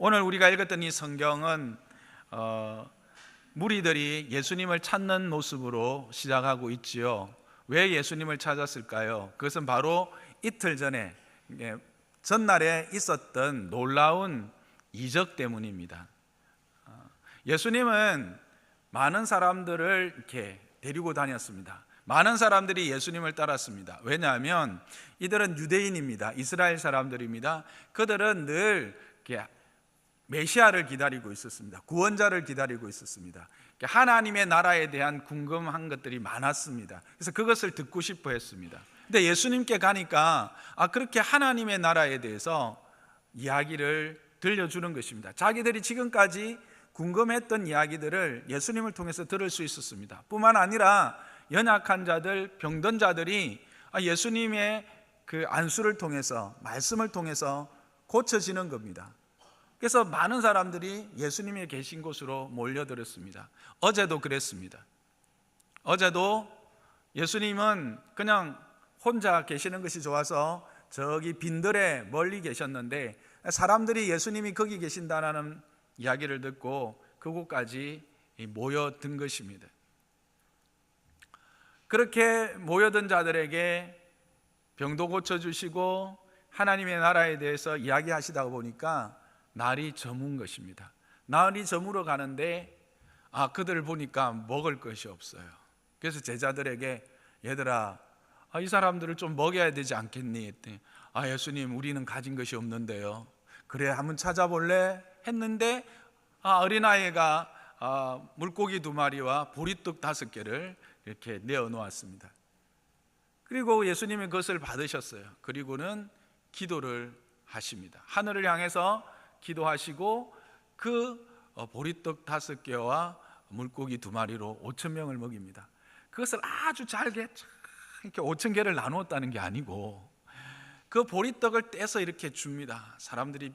오늘 우리가 읽었던 이 성경은 무리들이 예수님을 찾는 모습으로 시작하고 있지요. 왜 예수님을 찾았을까요? 그것은 바로 이틀 전에 전날에 있었던 놀라운 이적 때문입니다. 예수님은 많은 사람들을 이렇게 데리고 다녔습니다. 많은 사람들이 예수님을 따랐습니다. 왜냐하면 이들은 유대인입니다. 이스라엘 사람들입니다. 그들은 늘 이렇게 메시아를 기다리고 있었습니다. 구원자를 기다리고 있었습니다. 하나님의 나라에 대한 궁금한 것들이 많았습니다. 그래서 그것을 듣고 싶어 했습니다. 근데 예수님께 가니까 그렇게 하나님의 나라에 대해서 이야기를 들려주는 것입니다. 자기들이 지금까지 궁금했던 이야기들을 예수님을 통해서 들을 수 있었습니다. 뿐만 아니라 연약한 자들, 병든 자들이 예수님의 그 안수를 통해서, 말씀을 통해서 고쳐지는 겁니다. 그래서 많은 사람들이 예수님이 계신 곳으로 몰려들었습니다. 어제도 그랬습니다. 어제도 예수님은 그냥 혼자 계시는 것이 좋아서 저기 빈들에 멀리 계셨는데, 사람들이 예수님이 거기 계신다는 이야기를 듣고 그곳까지 모여든 것입니다. 그렇게 모여든 자들에게 병도 고쳐주시고 하나님의 나라에 대해서 이야기하시다 보니까 날이 저문 것입니다. 날이 저물어 가는데 그들을 보니까 먹을 것이 없어요. 그래서 제자들에게 얘들아, 이 사람들을 좀 먹여야 되지 않겠니? 했더니 예수님, 우리는 가진 것이 없는데요. 그래, 한번 찾아볼래? 했는데 어린아이가 물고기 2마리와 보리떡 5개를 이렇게 내어 놓았습니다. 그리고 예수님이 그것을 받으셨어요. 그리고는 기도를 하십니다. 하늘을 향해서 기도하시고 그 보리떡 5개와 물고기 2마리로 5,000명을 먹입니다. 그것을 아주 잘게 이렇게 5,000개를 나누었다는 게 아니고 그 보리떡을 떼서 이렇게 줍니다. 사람들이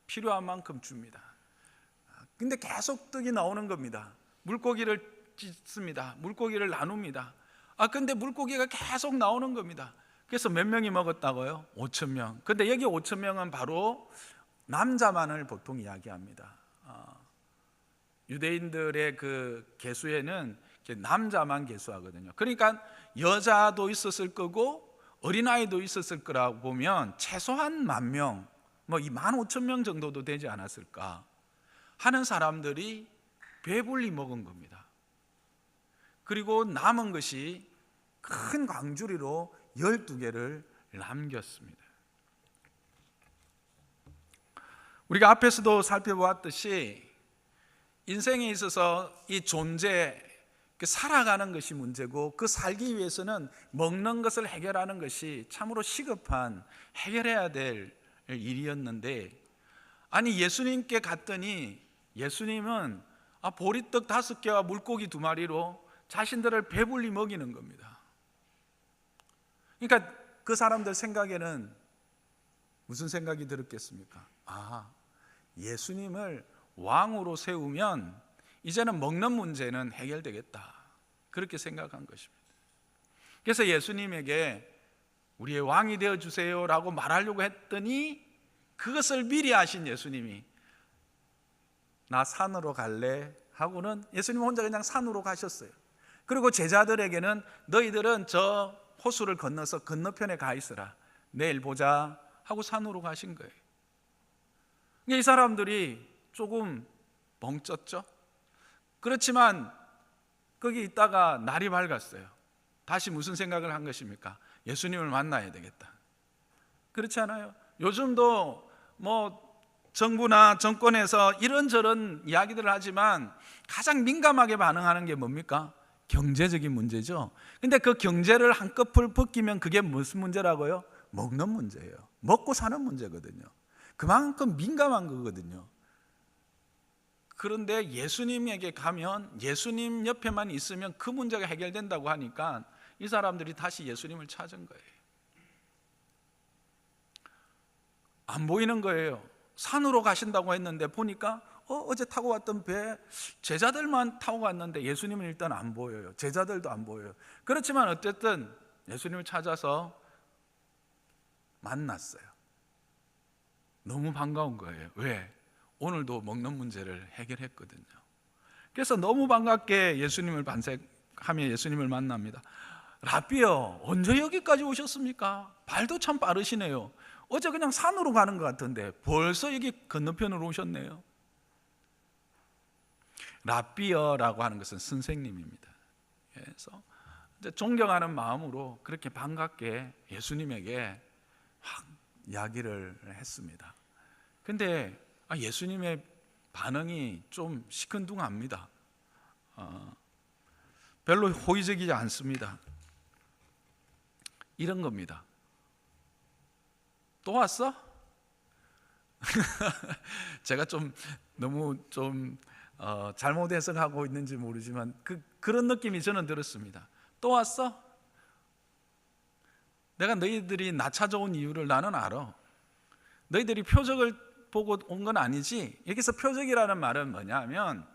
필요한 만큼 줍니다. 근데 계속 떡이 나오는 겁니다. 물고기를 찢습니다. 물고기를 나눕니다. 근데 물고기가 계속 나오는 겁니다. 그래서 몇 명이 먹었다고요? 5,000명. 근데 여기 5,000명은 바로 남자만을 보통 이야기합니다. 유대인들의 그 계수에는 남자만 계수하거든요. 그러니까 여자도 있었을 거고 어린아이도 있었을 거라고 보면 최소한 10,000명, 이 15,000명 정도도 되지 않았을까 하는 사람들이 배불리 먹은 겁니다. 그리고 남은 것이 큰 광주리로 12개를 남겼습니다. 우리가 앞에서도 살펴보았듯이 인생에 있어서 이 존재, 살아가는 것이 문제고 그 살기 위해서는 먹는 것을 해결하는 것이 참으로 시급한, 해결해야 될 일이었는데, 예수님께 갔더니 예수님은 보리떡 5개와 물고기 2마리로 자신들을 배불리 먹이는 겁니다. 그러니까 그 사람들 생각에는 무슨 생각이 들었겠습니까? 예수님을 왕으로 세우면 이제는 먹는 문제는 해결되겠다, 그렇게 생각한 것입니다. 그래서 예수님에게 우리의 왕이 되어주세요 라고 말하려고 했더니 그것을 미리 아신 예수님이 나 산으로 갈래 하고는 예수님 혼자 그냥 산으로 가셨어요. 그리고 제자들에게는 너희들은 저 호수를 건너서 건너편에 가 있으라, 내일 보자 하고 산으로 가신 거예요. 이 사람들이 조금 멍쳤죠. 그렇지만 거기 있다가 날이 밝았어요. 다시 무슨 생각을 한 것입니까? 예수님을 만나야 되겠다. 그렇지 않아요? 요즘도 정부나 정권에서 이런저런 이야기들을 하지만 가장 민감하게 반응하는 게 뭡니까? 경제적인 문제죠. 근데 그 경제를 한꺼풀 벗기면 그게 무슨 문제라고요? 먹는 문제예요. 먹고 사는 문제거든요. 그만큼 민감한 거거든요. 그런데 예수님에게 가면, 예수님 옆에만 있으면 그 문제가 해결된다고 하니까 이 사람들이 다시 예수님을 찾은 거예요. 안 보이는 거예요. 산으로 가신다고 했는데 보니까 어제 타고 왔던 배 제자들만 타고 갔는데 예수님은 일단 안 보여요. 제자들도 안 보여요. 그렇지만 어쨌든 예수님을 찾아서 만났어요. 너무 반가운 거예요. 왜? 오늘도 먹는 문제를 해결했거든요. 그래서 너무 반갑게 예수님을 반색하며 예수님을 만납니다. 라비요, 언제 여기까지 오셨습니까? 발도 참 빠르시네요. 어제 그냥 산으로 가는 것 같은데 벌써 여기 건너편으로 오셨네요. 라비어라고 하는 것은 선생님입니다. 그래서 이제 존경하는 마음으로 그렇게 반갑게 예수님에게 막 이야기를 했습니다. 근데 예수님의 반응이 좀 시큰둥합니다. 별로 호의적이지 않습니다. 이런 겁니다. 또 왔어? 제가 좀 너무 잘못 해석하고 있는지 모르지만 그런 느낌이 저는 들었습니다. 또 왔어? 내가 너희들이 나 찾아온 이유를 나는 알아. 너희들이 표적을 보고 온 건 아니지. 여기서 표적이라는 말은 뭐냐면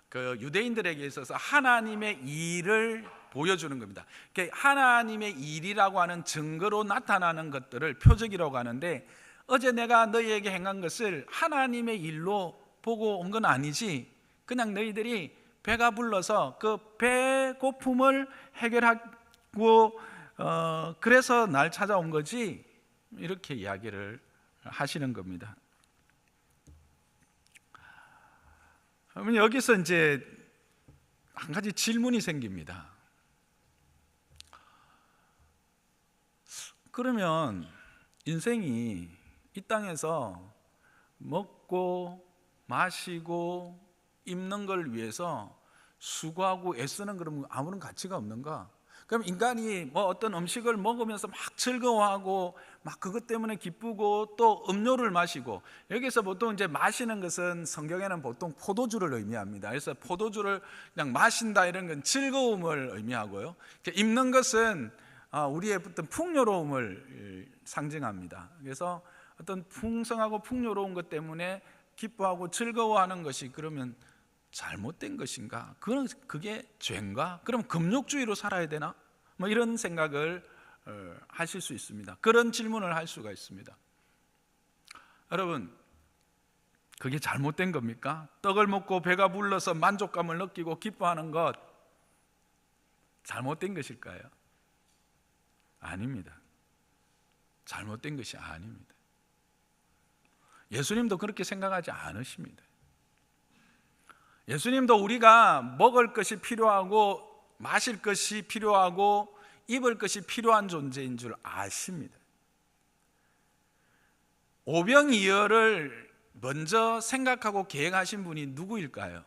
그 유대인들에게 있어서 하나님의 일을 보여주는 겁니다. 하나님의 일이라고 하는 증거로 나타나는 것들을 표적이라고 하는데, 어제 내가 너희에게 행한 것을 하나님의 일로 보고 온 건 아니지. 그냥 너희들이 배가 불러서 그 배고픔을 해결하고 그래서 날 찾아온 거지. 이렇게 이야기를 하시는 겁니다. 그러면 여기서 이제 한 가지 질문이 생깁니다. 그러면 인생이 이 땅에서 먹고 마시고 입는 걸 위해서 수고하고 애쓰는 그런 아무런 가치가 없는가? 그럼 인간이 뭐 어떤 음식을 먹으면서 막 즐거워하고 막 그것 때문에 기쁘고 또 음료를 마시고, 여기서 보통 이제 마시는 것은 성경에는 보통 포도주를 의미합니다. 그래서 포도주를 그냥 마신다 이런 건 즐거움을 의미하고요. 입는 것은 우리의 어떤 풍요로움을 상징합니다. 그래서 어떤 풍성하고 풍요로운 것 때문에 기뻐하고 즐거워하는 것이 그러면 잘못된 것인가? 그게 죄인가? 그럼 금욕주의로 살아야 되나? 뭐 이런 생각을 하실 수 있습니다. 그런 질문을 할 수가 있습니다. 여러분, 그게 잘못된 겁니까? 떡을 먹고 배가 불러서 만족감을 느끼고 기뻐하는 것 잘못된 것일까요? 아닙니다. 잘못된 것이 아닙니다. 예수님도 그렇게 생각하지 않으십니다. 예수님도 우리가 먹을 것이 필요하고 마실 것이 필요하고 입을 것이 필요한 존재인 줄 아십니다. 오병이어를 먼저 생각하고 계획하신 분이 누구일까요?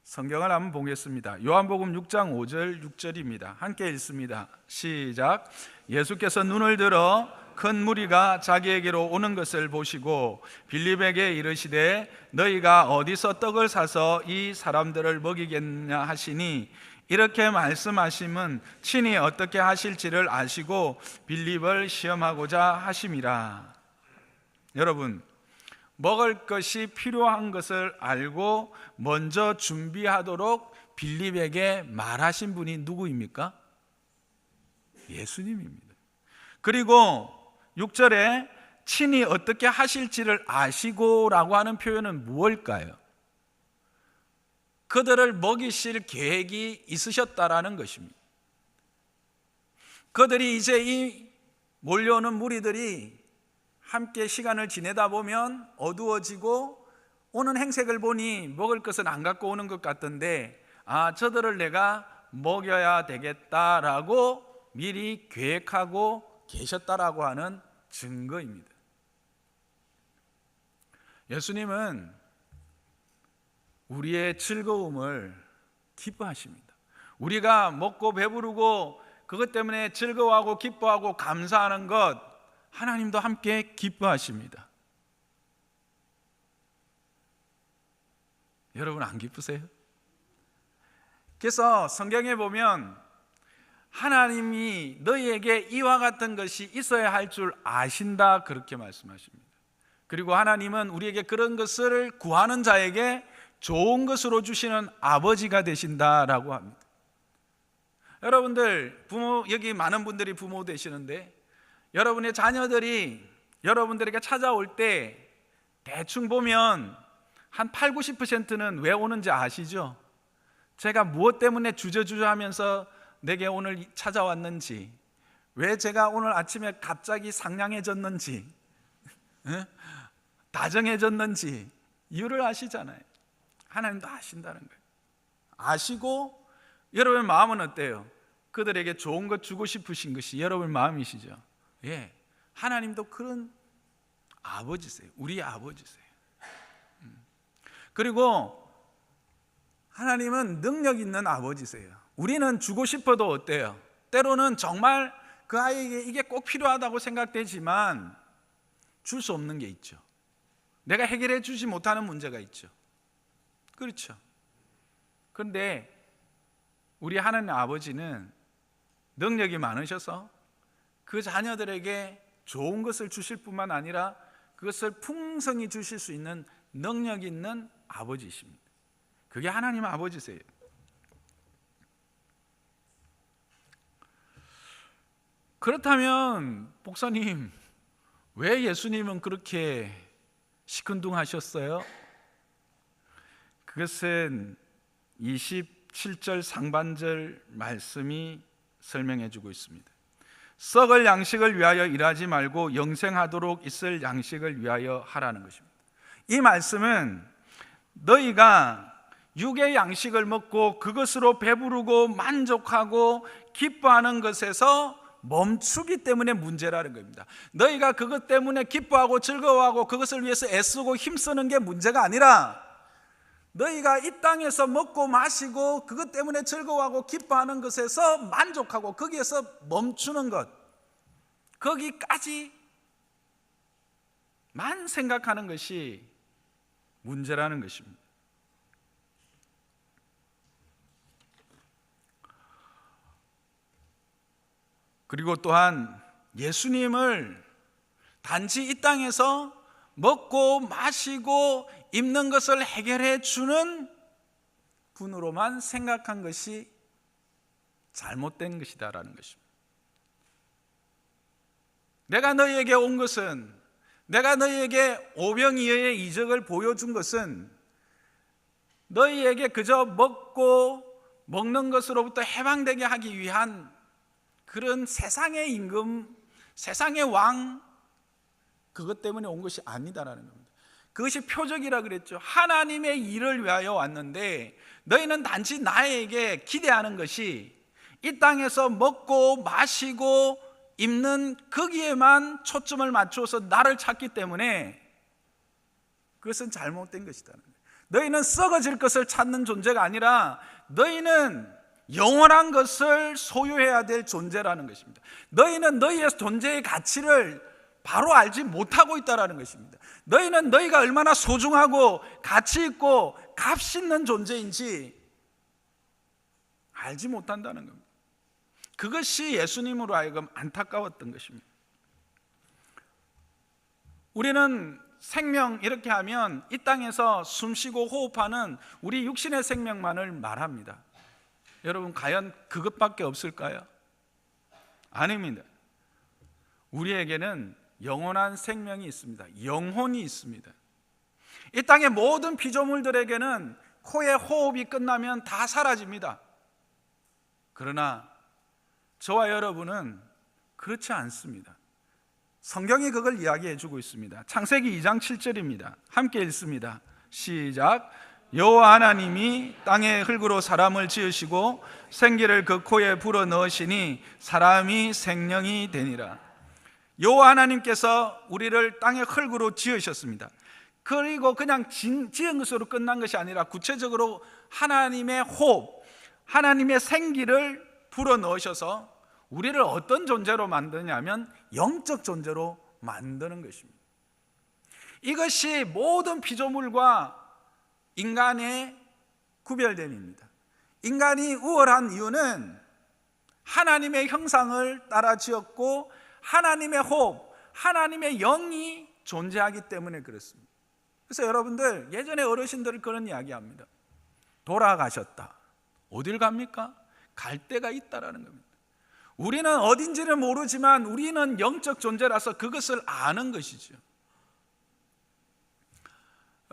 성경을 한번 보겠습니다. 요한복음 6장 5절 6절입니다. 함께 읽습니다. 시작. 예수께서 눈을 들어 큰 무리가 자기에게로 오는 것을 보시고 빌립에게 이르시되 너희가 어디서 떡을 사서 이 사람들을 먹이겠냐 하시니, 이렇게 말씀하심은 친히 어떻게 하실지를 아시고 빌립을 시험하고자 하심이라. 여러분, 먹을 것이 필요한 것을 알고 먼저 준비하도록 빌립에게 말하신 분이 누구입니까? 예수님입니다. 그리고 6절에 친히 어떻게 하실지를 아시고 라고 하는 표현은 무엇일까요? 그들을 먹이실 계획이 있으셨다라는 것입니다. 그들이 이제 이 몰려오는 무리들이 함께 시간을 지내다 보면 어두워지고 오는 행색을 보니 먹을 것은 안 갖고 오는 것 같던데, 저들을 내가 먹여야 되겠다라고 미리 계획하고 계셨다라고 하는 증거입니다. 예수님은 우리의 즐거움을 기뻐하십니다. 우리가 먹고 배부르고 그것 때문에 즐거워하고 기뻐하고 감사하는 것, 하나님도 함께 기뻐하십니다. 여러분 안 기쁘세요? 그래서 성경에 보면 하나님이 너희에게 이와 같은 것이 있어야 할 줄 아신다 그렇게 말씀하십니다. 그리고 하나님은 우리에게 그런 것을 구하는 자에게 좋은 것으로 주시는 아버지가 되신다라고 합니다. 여러분들 여기 많은 분들이 부모 되시는데 여러분의 자녀들이 여러분들에게 찾아올 때 대충 보면 한 8, 90%는 왜 오는지 아시죠? 제가 무엇 때문에 주저주저 하면서 내게 오늘 찾아왔는지, 왜 제가 오늘 아침에 갑자기 상냥해졌는지, 다정해졌는지 이유를 아시잖아요. 하나님도 아신다는 거예요. 아시고 여러분 마음은 어때요? 그들에게 좋은 것 주고 싶으신 것이 여러분 마음이시죠? 예, 하나님도 그런 아버지세요. 우리 아버지세요. 그리고 하나님은 능력 있는 아버지세요. 우리는 주고 싶어도 어때요? 때로는 정말 그 아이에게 이게 꼭 필요하다고 생각되지만 줄 수 없는 게 있죠. 내가 해결해 주지 못하는 문제가 있죠. 그렇죠. 그런데 우리 하나님 아버지는 능력이 많으셔서 그 자녀들에게 좋은 것을 주실 뿐만 아니라 그것을 풍성히 주실 수 있는 능력 있는 아버지십니다. 그게 하나님 아버지세요. 그렇다면 목사님, 왜 예수님은 그렇게 시큰둥하셨어요? 그것은 27절 상반절 말씀이 설명해 주고 있습니다. 썩을 양식을 위하여 일하지 말고 영생하도록 있을 양식을 위하여 하라는 것입니다. 이 말씀은 너희가 육의 양식을 먹고 그것으로 배부르고 만족하고 기뻐하는 것에서 멈추기 때문에 문제라는 겁니다. 너희가 그것 때문에 기뻐하고 즐거워하고 그것을 위해서 애쓰고 힘쓰는 게 문제가 아니라 너희가 이 땅에서 먹고 마시고 그것 때문에 즐거워하고 기뻐하는 것에서 만족하고 거기에서 멈추는 것, 거기까지만 생각하는 것이 문제라는 것입니다. 그리고 또한 예수님을 단지 이 땅에서 먹고 마시고 입는 것을 해결해 주는 분으로만 생각한 것이 잘못된 것이다라는 것입니다. 내가 너희에게 온 것은, 내가 너희에게 오병이어의 이적을 보여준 것은 너희에게 그저 먹는 것으로부터 해방되게 하기 위한 그런 세상의 임금, 세상의 왕, 그것 때문에 온 것이 아니다라는 겁니다. 그것이 표적이라 그랬죠. 하나님의 일을 위하여 왔는데 너희는 단지 나에게 기대하는 것이 이 땅에서 먹고 마시고 입는 거기에만 초점을 맞춰서 나를 찾기 때문에 그것은 잘못된 것이다. 너희는 썩어질 것을 찾는 존재가 아니라 너희는 영원한 것을 소유해야 될 존재라는 것입니다. 너희는 너희의 존재의 가치를 바로 알지 못하고 있다는 것입니다. 너희는 너희가 얼마나 소중하고 가치 있고 값 있는 존재인지 알지 못한다는 겁니다. 그것이 예수님으로 하여금 안타까웠던 것입니다. 우리는 생명 이렇게 하면 이 땅에서 숨쉬고 호흡하는 우리 육신의 생명만을 말합니다. 여러분, 과연 그것밖에 없을까요? 아닙니다. 우리에게는 영원한 생명이 있습니다. 영혼이 있습니다. 이 땅의 모든 피조물들에게는 코의 호흡이 끝나면 다 사라집니다. 그러나 저와 여러분은 그렇지 않습니다. 성경이 그걸 이야기해 주고 있습니다. 창세기 2장 7절입니다. 함께 읽습니다. 시작. 여호와 하나님이 땅의 흙으로 사람을 지으시고 생기를 그 코에 불어 넣으시니 사람이 생명이 되니라. 여호와 하나님께서 우리를 땅의 흙으로 지으셨습니다. 그리고 그냥 지은 것으로 끝난 것이 아니라 구체적으로 하나님의 호흡, 하나님의 생기를 불어 넣으셔서 우리를 어떤 존재로 만드냐면 영적 존재로 만드는 것입니다. 이것이 모든 피조물과 인간의 구별됨입니다. 인간이 우월한 이유는 하나님의 형상을 따라 지었고 하나님의 호흡, 하나님의 영이 존재하기 때문에 그렇습니다. 그래서 여러분들 예전에 어르신들 그런 이야기합니다. 돌아가셨다. 어딜 갑니까? 갈 데가 있다라는 겁니다. 우리는 어딘지를 모르지만 우리는 영적 존재라서 그것을 아는 것이죠.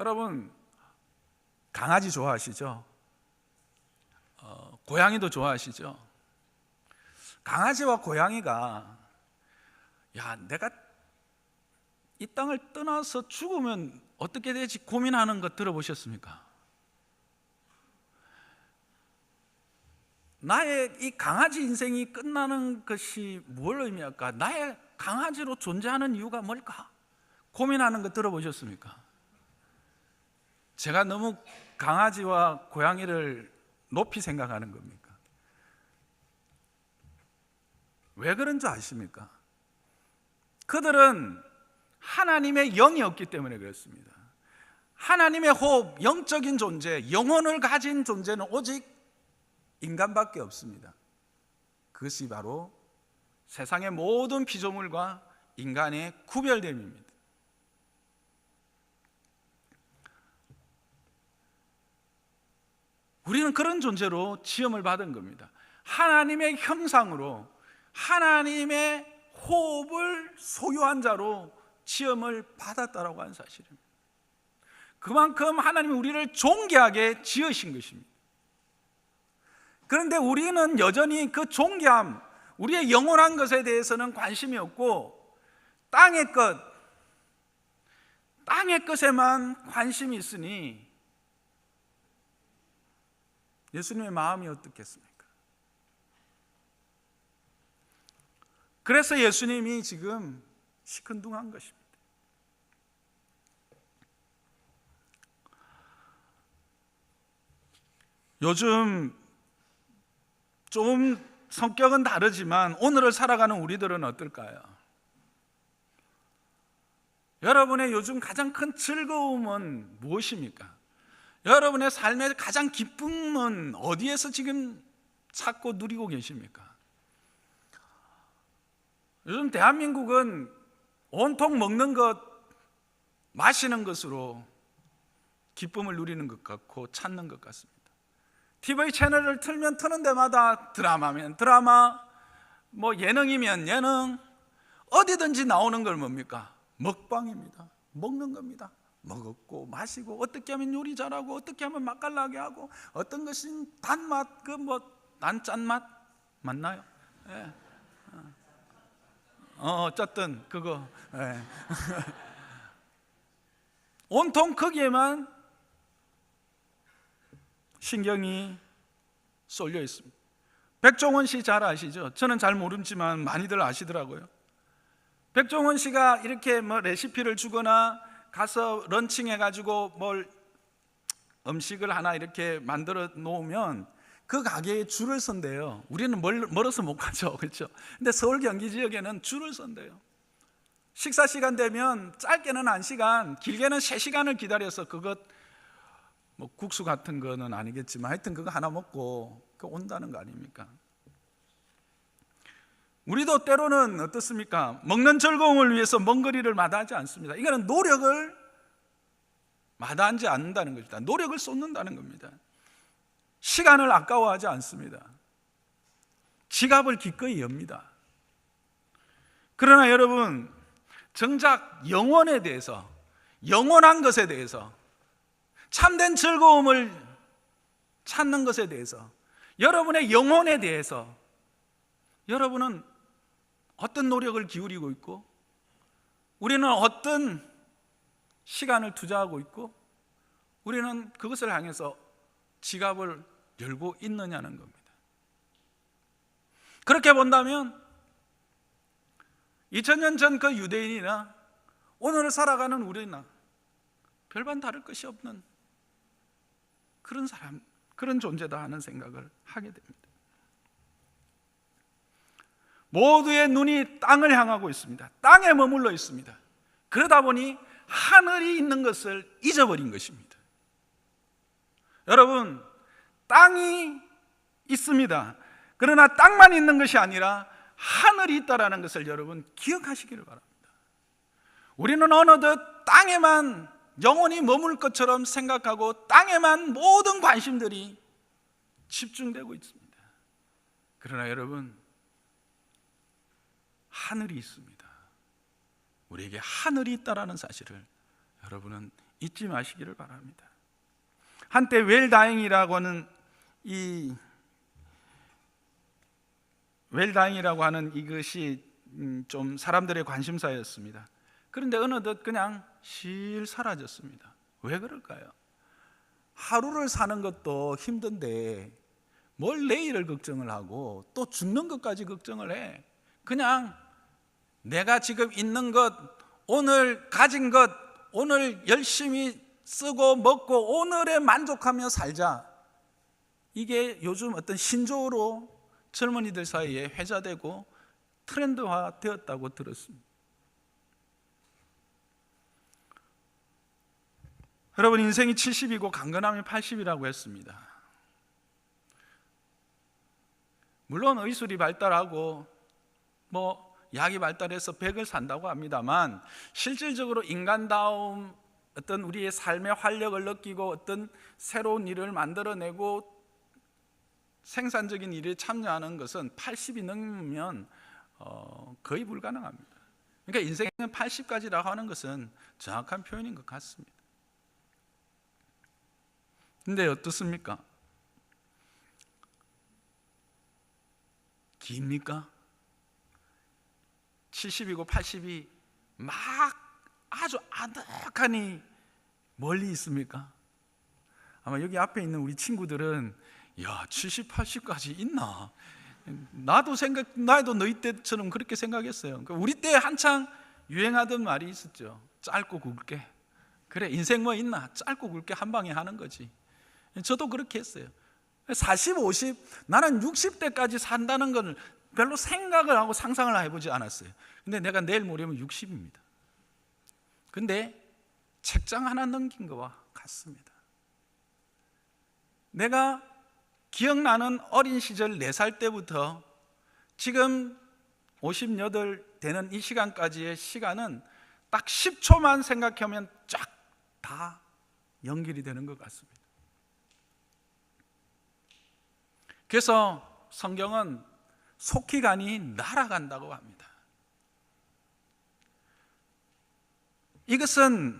여러분 강아지 좋아하시죠? 고양이도 좋아하시죠? 강아지와 고양이가 내가 이 땅을 떠나서 죽으면 어떻게 되지 고민하는 거 들어보셨습니까? 나의 이 강아지 인생이 끝나는 것이 뭘 의미할까? 나의 강아지로 존재하는 이유가 뭘까? 고민하는 거 들어보셨습니까? 제가 너무 강아지와 고양이를 높이 생각하는 겁니까? 왜 그런 줄 아십니까? 그들은 하나님의 영이 없기 때문에 그렇습니다. 하나님의 호흡, 영적인 존재, 영혼을 가진 존재는 오직 인간밖에 없습니다. 그것이 바로 세상의 모든 피조물과 인간의 구별됨입니다. 우리는 그런 존재로 지음을 받은 겁니다. 하나님의 형상으로 하나님의 호흡을 소유한 자로 지음을 받았다라고 하는 사실입니다. 그만큼 하나님이 우리를 존귀하게 지으신 것입니다. 그런데 우리는 여전히 그 존귀함, 우리의 영원한 것에 대해서는 관심이 없고 땅의 것에만 관심이 있으니 예수님의 마음이 어떻겠습니까? 그래서 예수님이 지금 시큰둥한 것입니다. 요즘 좀 성격은 다르지만 오늘을 살아가는 우리들은 어떨까요? 여러분의 요즘 가장 큰 즐거움은 무엇입니까? 여러분의 삶의 가장 기쁨은 어디에서 지금 찾고 누리고 계십니까? 요즘 대한민국은 온통 먹는 것, 마시는 것으로 기쁨을 누리는 것 같고 찾는 것 같습니다. TV 채널을 틀면 트는 데마다 드라마면 드라마, 예능이면 예능, 어디든지 나오는 걸 뭡니까? 먹방입니다. 먹는 겁니다. 먹었고 마시고 어떻게 하면 요리 잘하고 어떻게 하면 맛깔나게 하고 어떤 것은 단맛, 난 짠맛 맞나요? 예. 어쨌든 그거 예. 온통 거기에만 신경이 쏠려 있습니다. 백종원 씨 잘 아시죠? 저는 잘 모르지만 많이들 아시더라고요. 백종원 씨가 이렇게 레시피를 주거나 가서 런칭해 가지고 음식을 하나 이렇게 만들어 놓으면 그 가게에 줄을 선대요. 우리는 멀어서 못 가죠, 그렇죠? 근데 서울 경기 지역에는 줄을 선대요. 식사 시간 되면 짧게는 1시간, 길게는 3시간을 기다려서 그것 국수 같은 거는 아니겠지만 하여튼 그거 하나 먹고 온다는 거 아닙니까? 우리도 때로는 어떻습니까? 먹는 즐거움을 위해서 먼 거리를 마다하지 않습니다. 이거는 노력을 마다하지 않는다는 것입니다. 노력을 쏟는다는 겁니다. 시간을 아까워하지 않습니다. 지갑을 기꺼이 엽니다. 그러나 여러분, 정작 영혼에 대해서, 영원한 것에 대해서, 참된 즐거움을 찾는 것에 대해서, 여러분의 영혼에 대해서 여러분은 어떤 노력을 기울이고 있고 우리는 어떤 시간을 투자하고 있고 우리는 그것을 향해서 지갑을 열고 있느냐는 겁니다. 그렇게 본다면 2000년 전 그 유대인이나 오늘을 살아가는 우리나 별반 다를 것이 없는 그런 사람, 그런 존재다 하는 생각을 하게 됩니다. 모두의 눈이 땅을 향하고 있습니다. 땅에 머물러 있습니다. 그러다 보니 하늘이 있는 것을 잊어버린 것입니다. 여러분, 땅이 있습니다. 그러나 땅만 있는 것이 아니라 하늘이 있다라는 것을 여러분 기억하시기를 바랍니다. 우리는 어느덧 땅에만 영원히 머물 것처럼 생각하고 땅에만 모든 관심들이 집중되고 있습니다. 그러나 여러분, 하늘이 있습니다. 우리에게 하늘이 있다라는 사실을 여러분은 잊지 마시기를 바랍니다. 한때 웰다잉이라고 하는 이것이 좀 사람들의 관심사였습니다. 그런데 어느덧 그냥 실 사라졌습니다. 왜 그럴까요? 하루를 사는 것도 힘든데 뭘 내일을 걱정을 하고 또 죽는 것까지 걱정을 해. 그냥 내가 지금 있는 것, 오늘 가진 것, 오늘 열심히 쓰고 먹고 오늘에 만족하며 살자. 이게 요즘 어떤 신조어로 젊은이들 사이에 회자되고 트렌드화 되었다고 들었습니다. 여러분, 인생이 70이고 강건함이 80이라고 했습니다. 물론 의술이 발달하고 약이 발달해서 100을 산다고 합니다만, 실질적으로 인간다움, 어떤 우리의 삶의 활력을 느끼고 어떤 새로운 일을 만들어내고 생산적인 일에 참여하는 것은 80이 넘으면 거의 불가능합니다. 그러니까 인생은 80까지라고 하는 것은 정확한 표현인 것 같습니다. 근데 어떻습니까? 깁니까? 70이고 80이 막 아주 아득하니 멀리 있습니까? 아마 여기 앞에 있는 우리 친구들은 70, 80까지 있나? 나도 너희 때처럼 그렇게 생각했어요. 그러니까 우리 때 한창 유행하던 말이 있었죠. 짧고 굵게. 그래, 인생 뭐 있나? 짧고 굵게 한 방에 하는 거지. 저도 그렇게 했어요. 40, 50, 나는 60대까지 산다는 걸 별로 생각을 하고 상상을 해보지 않았어요. 근데 내가 내일 모레면 60입니다. 근데 책장 하나 넘긴 거와 같습니다. 내가 기억나는 어린 시절 4살 때부터 지금 58 되는 이 시간까지의 시간은 딱 10초만 생각하면 쫙 다 연결이 되는 것 같습니다. 그래서 성경은 속히 가니 날아간다고 합니다. 이것은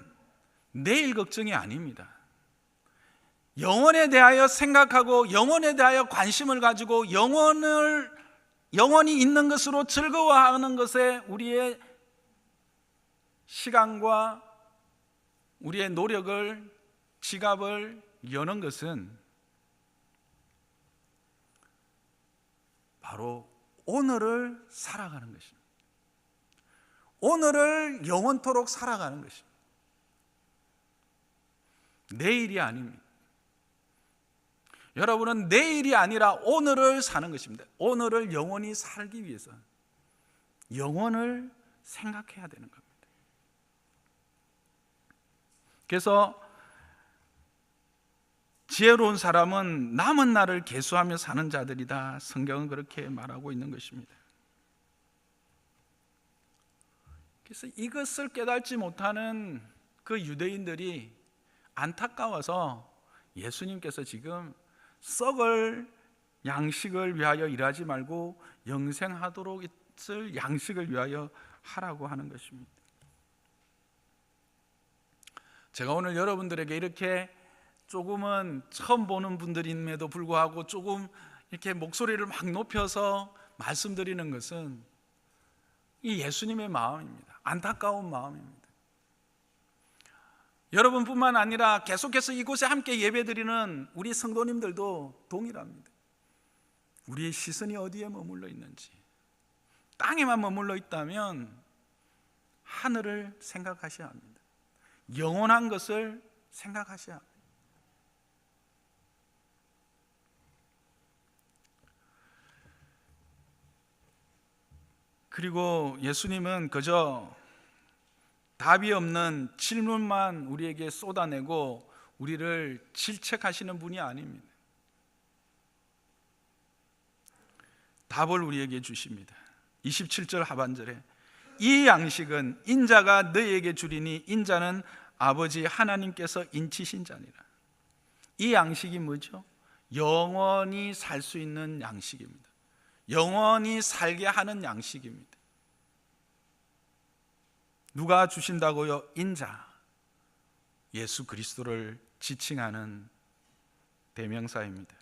내일 걱정이 아닙니다. 영원에 대하여 생각하고 영원에 대하여 관심을 가지고 영원히 있는 것으로 즐거워하는 것에 우리의 시간과 우리의 노력을, 지갑을 여는 것은 바로 오늘을 살아가는 것입니다. 오늘을 영원토록 살아가는 것입니다. 내일이 아닙니다. 여러분은 내일이 아니라 오늘을 사는 것입니다. 오늘을 영원히 살기 위해서 영원을 생각해야 되는 겁니다. 그래서 지혜로운 사람은 남은 날을 계수하며 사는 자들이다. 성경은 그렇게 말하고 있는 것입니다. 그래서 이것을 깨닫지 못하는 그 유대인들이 안타까워서 예수님께서 지금 썩을 양식을 위하여 일하지 말고 영생하도록 있을 양식을 위하여 하라고 하는 것입니다. 제가 오늘 여러분들에게 이렇게 조금은 처음 보는 분들임에도 불구하고 조금 이렇게 목소리를 막 높여서 말씀드리는 것은 이 예수님의 마음입니다. 안타까운 마음입니다. 여러분뿐만 아니라 계속해서 이곳에 함께 예배드리는 우리 성도님들도 동일합니다. 우리의 시선이 어디에 머물러 있는지, 땅에만 머물러 있다면 하늘을 생각하셔야 합니다. 영원한 것을 생각하셔야 합니다. 그리고 예수님은 그저 답이 없는 질문만 우리에게 쏟아내고 우리를 질책하시는 분이 아닙니다. 답을 우리에게 주십니다. 27절 하반절에 이 양식은 인자가 너희에게 주리니 인자는 아버지 하나님께서 인치신 자니라. 이 양식이 뭐죠? 영원히 살 수 있는 양식입니다. 영원히 살게 하는 양식입니다. 누가 주신다고요? 인자. 예수 그리스도를 지칭하는 대명사입니다.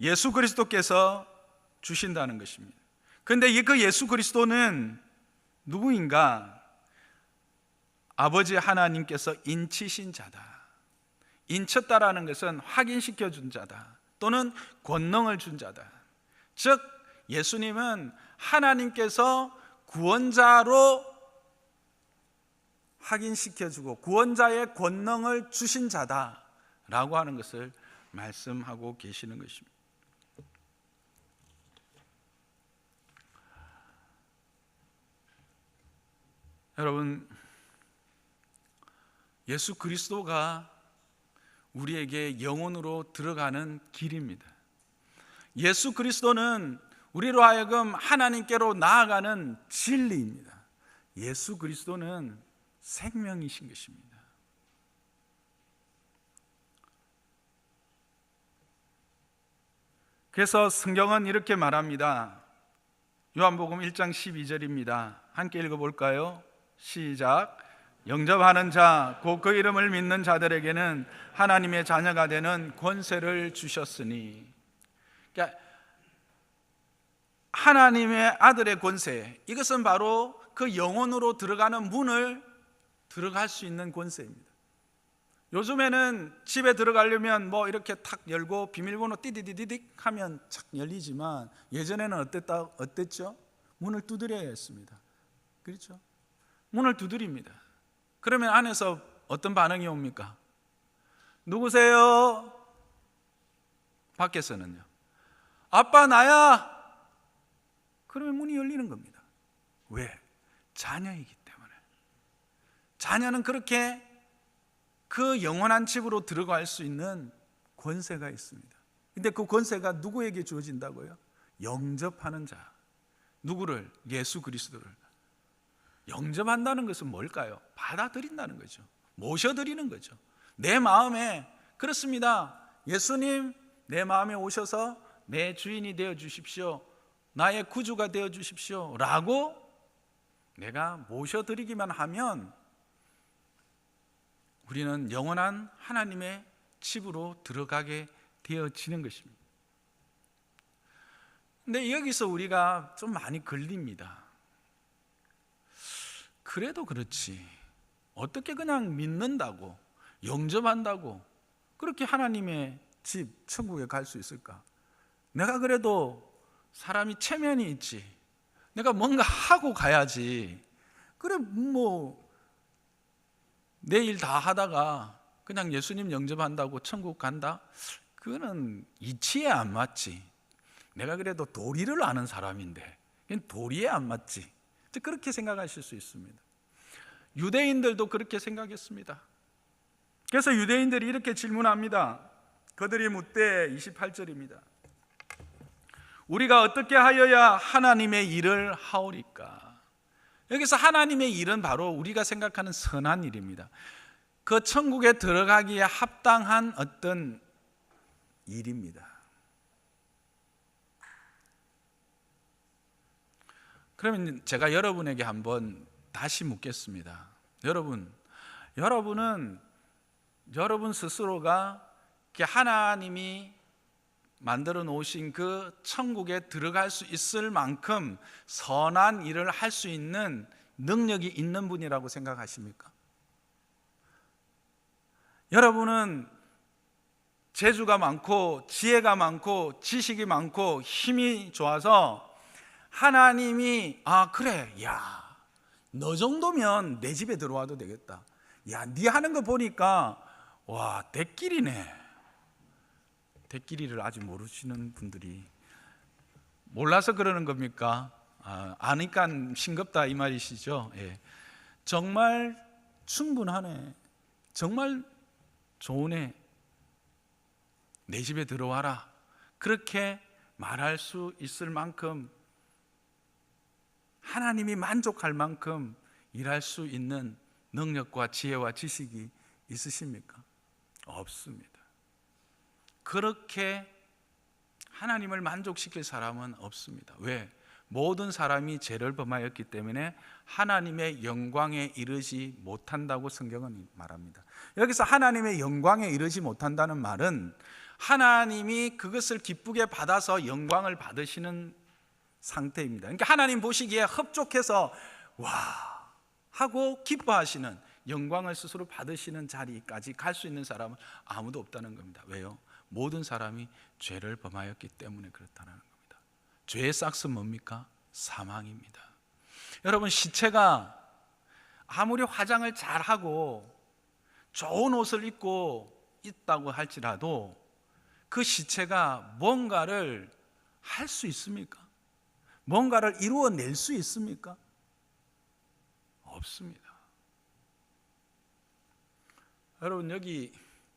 예수 그리스도께서 주신다는 것입니다. 그런데 그 예수 그리스도는 누구인가? 아버지 하나님께서 인치신 자다. 인쳤다라는 것은 확인시켜 준 자다, 또는 권능을 준 자다. 즉 예수님은 하나님께서 구원자로 확인시켜주고 구원자의 권능을 주신 자다라고 하는 것을 말씀하고 계시는 것입니다. 여러분, 예수 그리스도가 우리에게 영혼으로 들어가는 길입니다. 예수 그리스도는 우리로 하여금 하나님께로 나아가는 진리입니다. 예수 그리스도는 생명이신 것입니다. 그래서 성경은 이렇게 말합니다. 요한복음 1장 12절입니다. 함께 읽어볼까요? 시작. 영접하는 자, 곧 그 이름을 믿는 자들에게는 하나님의 자녀가 되는 권세를 주셨으니. 그러니까 하나님의 아들의 권세, 이것은 바로 그 영혼으로 들어가는 문을 들어갈 수 있는 권세입니다. 요즘에는 집에 들어가려면 이렇게 탁 열고 비밀번호 띠디디디딕 하면 착 열리지만, 예전에는 어땠죠? 문을 두드려야 했습니다. 그렇죠? 문을 두드립니다. 그러면 안에서 어떤 반응이 옵니까? 누구세요? 밖에서는요, 아빠 나야. 그러면 문이 열리는 겁니다. 왜? 자녀이기 때문에. 자녀는 그렇게 그 영원한 집으로 들어갈 수 있는 권세가 있습니다. 근데 그 권세가 누구에게 주어진다고요? 영접하는 자. 누구를? 예수 그리스도를. 영접한다는 것은 뭘까요? 받아들인다는 거죠. 모셔드리는 거죠. 내 마음에, 그렇습니다, 예수님 내 마음에 오셔서 내 주인이 되어 주십시오, 나의 구주가 되어 주십시오 라고 내가 모셔드리기만 하면 우리는 영원한 하나님의 집으로 들어가게 되어지는 것입니다. 근데 여기서 우리가 좀 많이 걸립니다. 그래도 그렇지, 어떻게 그냥 믿는다고, 영접한다고 그렇게 하나님의 집, 천국에 갈 수 있을까? 내가 그래도 사람이 체면이 있지, 내가 뭔가 하고 가야지. 그래 내일 다 하다가 그냥 예수님 영접한다고 천국 간다? 그거는 이치에 안 맞지. 내가 그래도 도리를 아는 사람인데 도리에 안 맞지. 그렇게 생각하실 수 있습니다. 유대인들도 그렇게 생각했습니다. 그래서 유대인들이 이렇게 질문합니다. 그들이 묻되, 28절입니다. 우리가 어떻게 하여야 하나님의 일을 하오리까? 여기서 하나님의 일은 바로 우리가 생각하는 선한 일입니다. 그 천국에 들어가기에 합당한 어떤 일입니다. 그러면 제가 여러분에게 한번 다시 묻겠습니다. 여러분은 여러분 스스로가 하나님이 만들어 놓으신 그 천국에 들어갈 수 있을 만큼 선한 일을 할 수 있는 능력이 있는 분이라고 생각하십니까? 여러분은 재주가 많고 지혜가 많고 지식이 많고 힘이 좋아서 하나님이 그래, 야, 너 정도면 내 집에 들어와도 되겠다. 야, 네 하는 거 보니까 와, 대끼리네. 대끼리를 아직 모르시는 분들이 몰라서 그러는 겁니까? 아니까 싱겁다 이 말이시죠? 예. 정말 충분하네, 정말 좋으네, 내 집에 들어와라, 그렇게 말할 수 있을 만큼, 하나님이 만족할 만큼 일할 수 있는 능력과 지혜와 지식이 있으십니까? 없습니다. 그렇게 하나님을 만족시킬 사람은 없습니다. 왜? 모든 사람이 죄를 범하였기 때문에 하나님의 영광에 이르지 못한다고 성경은 말합니다. 여기서 하나님의 영광에 이르지 못한다는 말은 하나님이 그것을 기쁘게 받아서 영광을 받으시는 상태입니다. 그러니까 하나님 보시기에 흡족해서 와 하고 기뻐하시는, 영광을 스스로 받으시는 자리까지 갈 수 있는 사람은 아무도 없다는 겁니다. 왜요? 모든 사람이 죄를 범하였기 때문에 그렇다는 겁니다. 죄의 싹은 뭡니까? 사망입니다. 여러분, 시체가 아무리 화장을 잘하고 좋은 옷을 입고 있다고 할지라도 그 시체가 뭔가를 할 수 있습니까? 뭔가를 이루어낼 수 있습니까? 없습니다. 여러분, 여기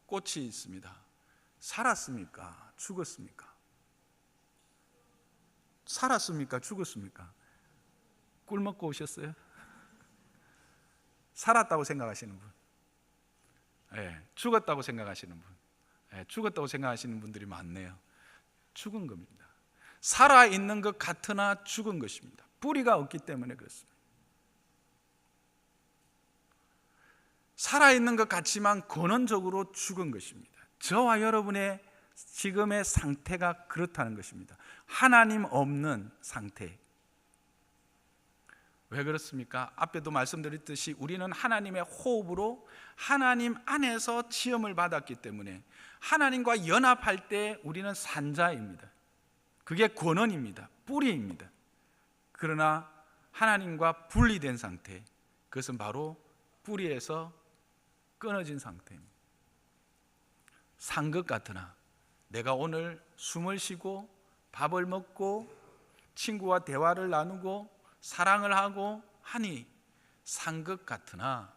꽃이 있습니다. 살았습니까? 죽었습니까? 살았습니까? 죽었습니까? 꿀 먹고 오셨어요? 살았다고 생각하시는 분, 죽었다고 생각하시는 분, 죽었다고 생각하시는 분들이 많네요. 죽은 겁니다. 살아있는 것 같으나 죽은 것입니다. 뿌리가 없기 때문에 그렇습니다. 살아있는 것 같지만 근원적으로 죽은 것입니다. 저와 여러분의 지금의 상태가 그렇다는 것입니다. 하나님 없는 상태. 왜 그렇습니까? 앞에도 말씀드렸듯이 우리는 하나님의 호흡으로 하나님 안에서 지음을 받았기 때문에 하나님과 연합할 때 우리는 산자입니다. 그게 근원입니다. 뿌리입니다. 그러나 하나님과 분리된 상태, 그것은 바로 뿌리에서 끊어진 상태입니다. 산 것 같으나 내가 오늘 숨을 쉬고 밥을 먹고 친구와 대화를 나누고 사랑을 하고 하니 산 것 같으나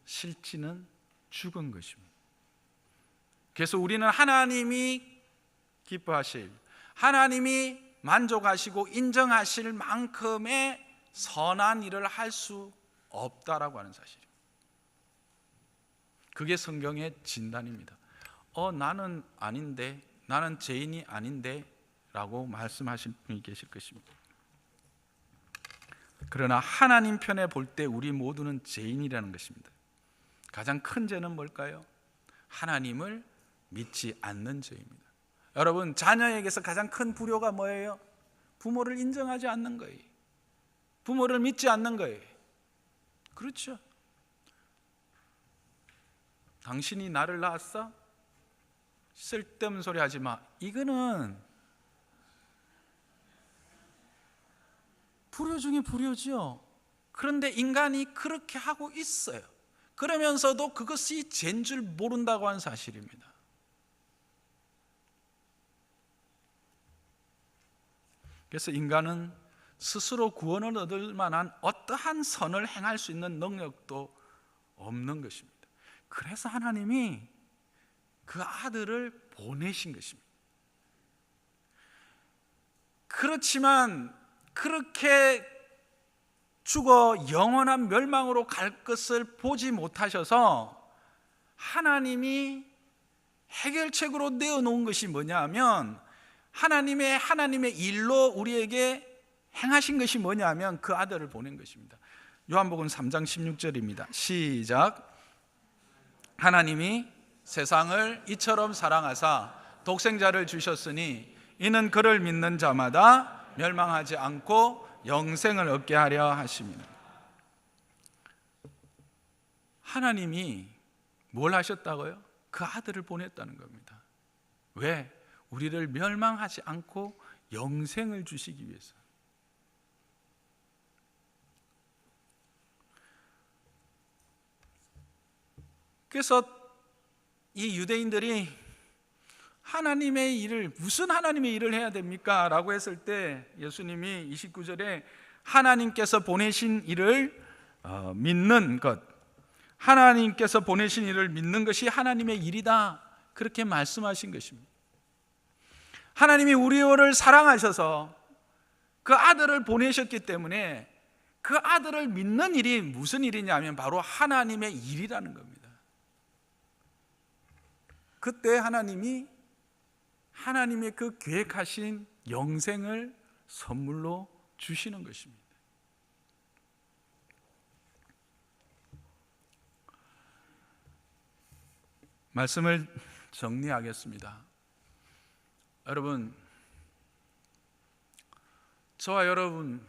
실제는 죽은 것입니다. 그래서 우리는 하나님이 기뻐하실, 하나님이 만족하시고 인정하실 만큼의 선한 일을 할 수 없다라고 하는 사실입니다. 그게 성경의 진단입니다. 나는 아닌데, 나는 죄인이 아닌데 라고 말씀하실 분이 계실 것입니다. 그러나 하나님 편에 볼 때 우리 모두는 죄인이라는 것입니다. 가장 큰 죄는 뭘까요? 하나님을 믿지 않는 죄입니다. 여러분, 자녀에게서 가장 큰 불효가 뭐예요? 부모를 인정하지 않는 거예요. 부모를 믿지 않는 거예요. 그렇죠? 당신이 나를 낳았어? 쓸데없는 소리 하지 마. 이거는 불효 중에 불효죠. 그런데 인간이 그렇게 하고 있어요. 그러면서도 그것이 죄인 줄 모른다고 하는 사실입니다. 그래서 인간은 스스로 구원을 얻을 만한 어떠한 선을 행할 수 있는 능력도 없는 것입니다. 그래서 하나님이 그 아들을 보내신 것입니다. 그렇지만 그렇게 죽어 영원한 멸망으로 갈 것을 보지 못하셔서 하나님이 해결책으로 내어놓은 것이 뭐냐 하면 하나님의 일로 우리에게 행하신 것이 뭐냐 하면 그 아들을 보낸 것입니다. 요한복음 3장 16절입니다. 시작. 하나님이 세상을 이처럼 사랑하사 독생자를 주셨으니 이는 그를 믿는 자마다 멸망하지 않고 영생을 얻게 하려 하심이라. 하나님이 뭘 하셨다고요? 그 아들을 보냈다는 겁니다. 왜? 우리를 멸망하지 않고 영생을 주시기 위해서. 그래서 이 유대인들이 하나님의 일을, 무슨 하나님의 일을 해야 됩니까? 라고 했을 때 예수님이 29절에 하나님께서 보내신 일을 믿는 것, 하나님께서 보내신 일을 믿는 것이 하나님의 일이다, 그렇게 말씀하신 것입니다. 하나님이 우리를 사랑하셔서 그 아들을 보내셨기 때문에 그 아들을 믿는 일이 무슨 일이냐면 바로 하나님의 일이라는 겁니다. 그때 하나님이 그 계획하신 영생을 선물로 주시는 것입니다. 말씀을 정리하겠습니다. 여러분, 저와 여러분,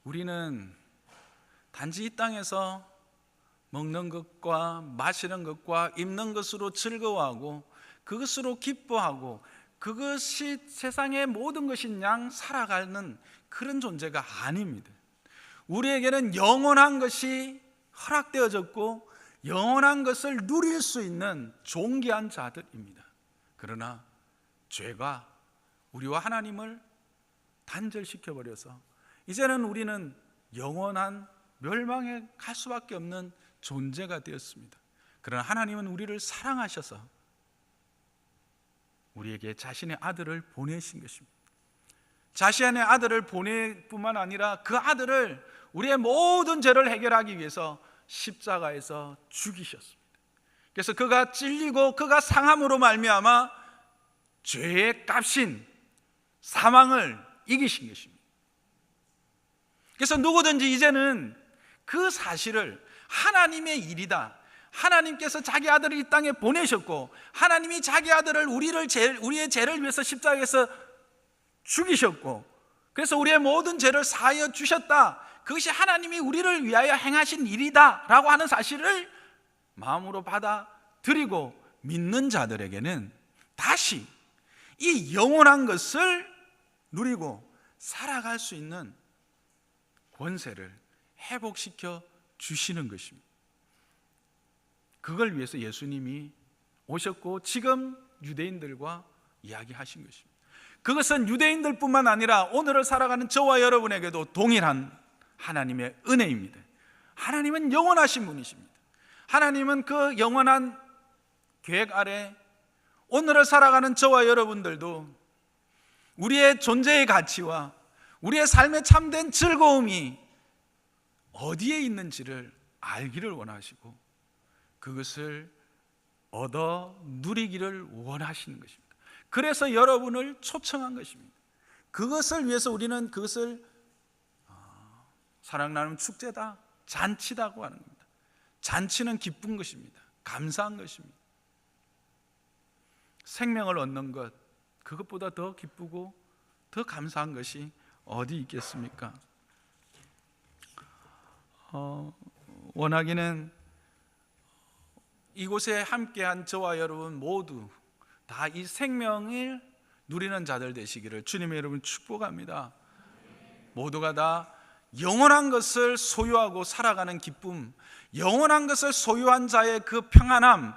우리는 단지 이 땅에서 먹는 것과 마시는 것과 입는 것으로 즐거워하고 그것으로 기뻐하고 그것이 세상의 모든 것인 양 살아가는 그런 존재가 아닙니다. 우리에게는 영원한 것이 허락되어졌고 영원한 것을 누릴 수 있는 존귀한 자들입니다. 그러나 죄가 우리와 하나님을 단절시켜버려서 이제는 우리는 영원한 멸망에 갈 수밖에 없는 존재가 되었습니다. 그러나 하나님은 우리를 사랑하셔서 우리에게 자신의 아들을 보내신 것입니다. 자신의 아들을 보낼 뿐만 아니라 그 아들을 우리의 모든 죄를 해결하기 위해서 십자가에서 죽이셨습니다. 그래서 그가 찔리고 그가 상함으로 말미암아 죄의 값인 사망을 이기신 것입니다. 그래서 누구든지 이제는 그 사실을 하나님의 일이다, 하나님께서 자기 아들을 이 땅에 보내셨고 하나님이 자기 아들을 우리의 죄를 위해서 십자가에서 죽이셨고 그래서 우리의 모든 죄를 사하여 주셨다, 그것이 하나님이 우리를 위하여 행하신 일이다 라고 하는 사실을 마음으로 받아들이고 믿는 자들에게는 다시 이 영원한 것을 누리고 살아갈 수 있는 권세를 회복시켜 주시는 것입니다. 그걸 위해서 예수님이 오셨고 지금 유대인들과 이야기하신 것입니다. 그것은 유대인들뿐만 아니라 오늘을 살아가는 저와 여러분에게도 동일한 하나님의 은혜입니다. 하나님은 영원하신 분이십니다. 하나님은 그 영원한 계획 아래 오늘을 살아가는 저와 여러분들도 우리의 존재의 가치와 우리의 삶의 참된 즐거움이 어디에 있는지를 알기를 원하시고 그것을 얻어 누리기를 원하시는 것입니다. 그래서 여러분을 초청한 것입니다. 그것을 위해서 우리는 그것을 사랑 나눔 축제다, 잔치다고 하는 겁니다. 잔치는 기쁜 것입니다. 감사한 것입니다. 생명을 얻는 것, 그것보다 더 기쁘고 더 감사한 것이 어디 있겠습니까? 원하기는 이곳에 함께한 저와 여러분 모두 다 이 생명을 누리는 자들 되시기를 주님의 이름으로 축복합니다. 모두가 다 영원한 것을 소유하고 살아가는 기쁨, 영원한 것을 소유한 자의 그 평안함,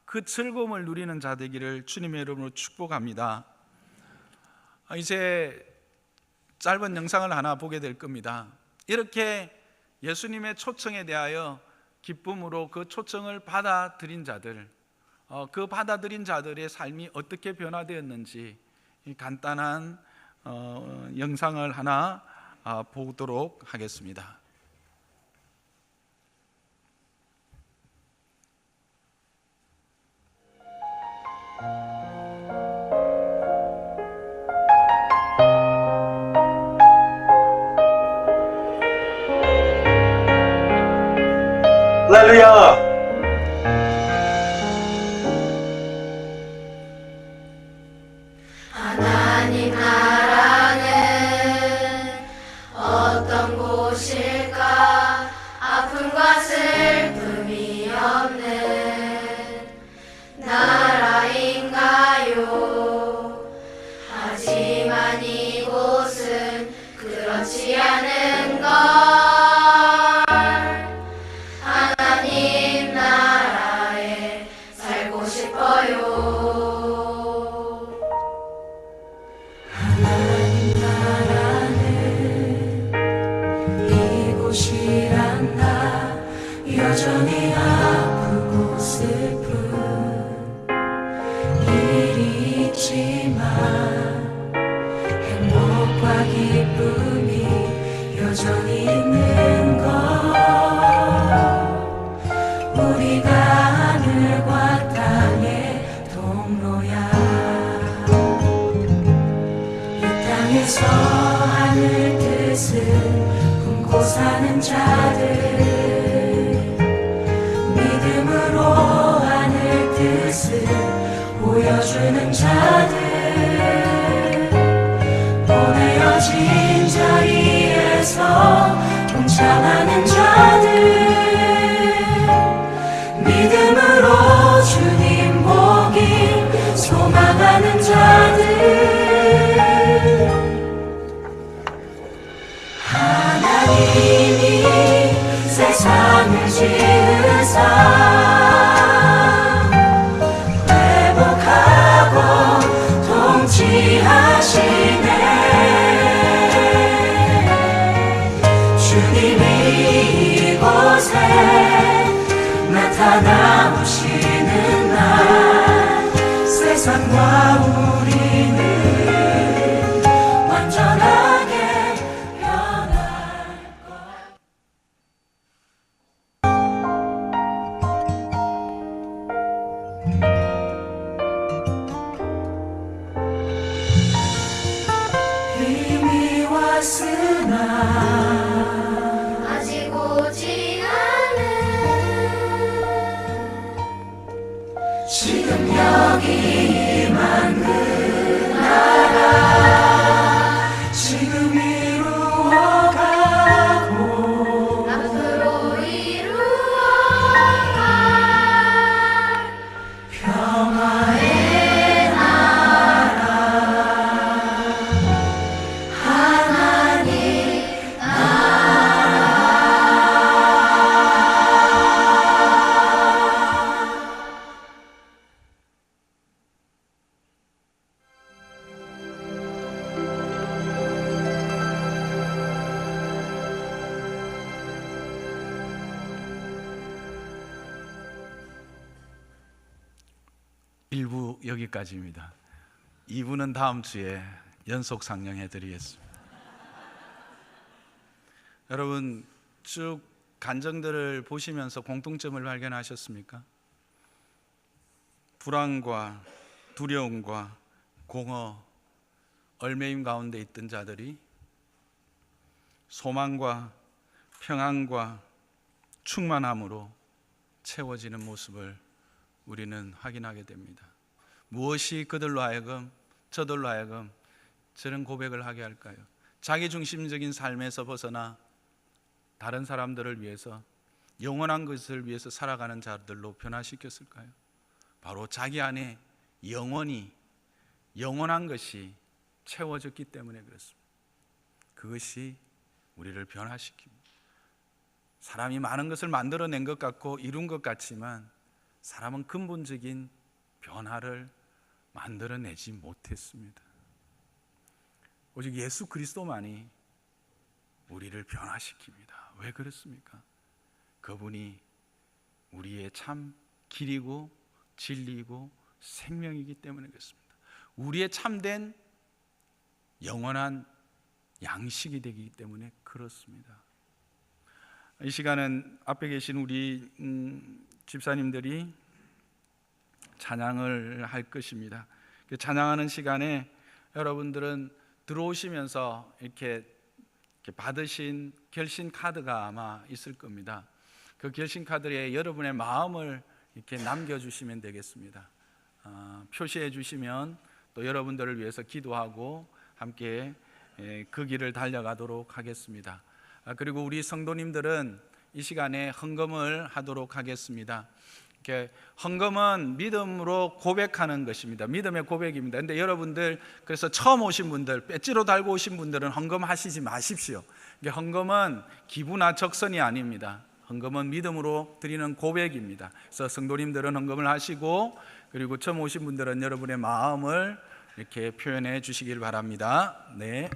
그 즐거움을 누리는 자 되기를 주님의 이름으로 축복합니다. 이제 짧은 영상을 하나 보게 될 겁니다. 이렇게 예수님의 초청에 대하여 기쁨으로 그 초청을 받아들인 자들, 그 받아들인 자들의 삶이 어떻게 변화되었는지 간단한 영상을 하나 보도록 하겠습니다. 할렐루야. 하나님 나라는 어떤 곳일까? 아픔과 슬픔이 없는 나라인가요? 하지만 이곳은 그렇지 않은 걸. 하나님 나라에 살고 싶어요. 하나님 나라는 이곳이란다. 여전히 아프고 슬픈 일이 있지만 행복과 기쁨이 여전히 있는 것. 우리가 하늘과 땅의 동로야. 이 땅에서 사는 자들 믿음으로 하늘 뜻을 보여주는 자들 보내어진 자리에서 동참하는 자들 믿음으로 주님 보길 소망하는 자들 하나님이 세상을 지으사 회복하고 통치하시네 주님이 이곳에 나타나오시는 날 세상과 우리는 완전하게 변할 것 힘이 왔으나 아직 오지 않은 지금 여기 임한 그 나라 지금 이루어가고 앞으로 이루어갈 평화의 나라 하나님 일부 여기까지입니다. 2부는 다음 주에 연속 상영해 드리겠습니다. 여러분 쭉 간증들을 보시면서 공통점을 발견하셨습니까? 불안과 두려움과 공허, 얽매임 가운데 있던 자들이 소망과 평안과 충만함으로 채워지는 모습을 우리는 확인하게 됩니다. 무엇이 그들로 하여금 저들로 하여금 저런 고백을 하게 할까요? 자기중심적인 삶에서 벗어나 다른 사람들을 위해서 영원한 것을 위해서 살아가는 자들로 변화시켰을까요? 바로 자기 안에 영원한 것이 채워졌기 때문에 그렇습니다. 그것이 우리를 변화시킵니다. 사람이 많은 것을 만들어낸 것 같고 이룬 것 같지만 사람은 근본적인 변화를 만들어내지 못했습니다. 오직 예수 그리스도만이 우리를 변화시킵니다. 왜 그렇습니까? 그분이 우리의 참 길이고 진리이고 생명이기 때문에 그렇습니다. 우리의 참된 영원한 양식이 되기 때문에 그렇습니다. 이 시간은 앞에 계신 우리 집사님들이 찬양을 할 것입니다. 찬양하는 시간에 여러분들은 들어오시면서 이렇게 받으신 결신 카드가 아마 있을 겁니다. 그 결신 카드에 여러분의 마음을 이렇게 남겨주시면 되겠습니다. 표시해 주시면 또 여러분들을 위해서 기도하고 함께 그 길을 달려가도록 하겠습니다. 그리고 우리 성도님들은 이 시간에 헌금을 하도록 하겠습니다. 헌금은 믿음으로 고백하는 것입니다. 믿음의 고백입니다. 그런데 여러분들 그래서 처음 오신 분들, 배지로 달고 오신 분들은 헌금하시지 마십시오. 헌금은 기부나 적선이 아닙니다. 헌금은 믿음으로 드리는 고백입니다. 그래서 성도님들은 헌금을 하시고 그리고 처음 오신 분들은 여러분의 마음을 이렇게 표현해 주시길 바랍니다. 네.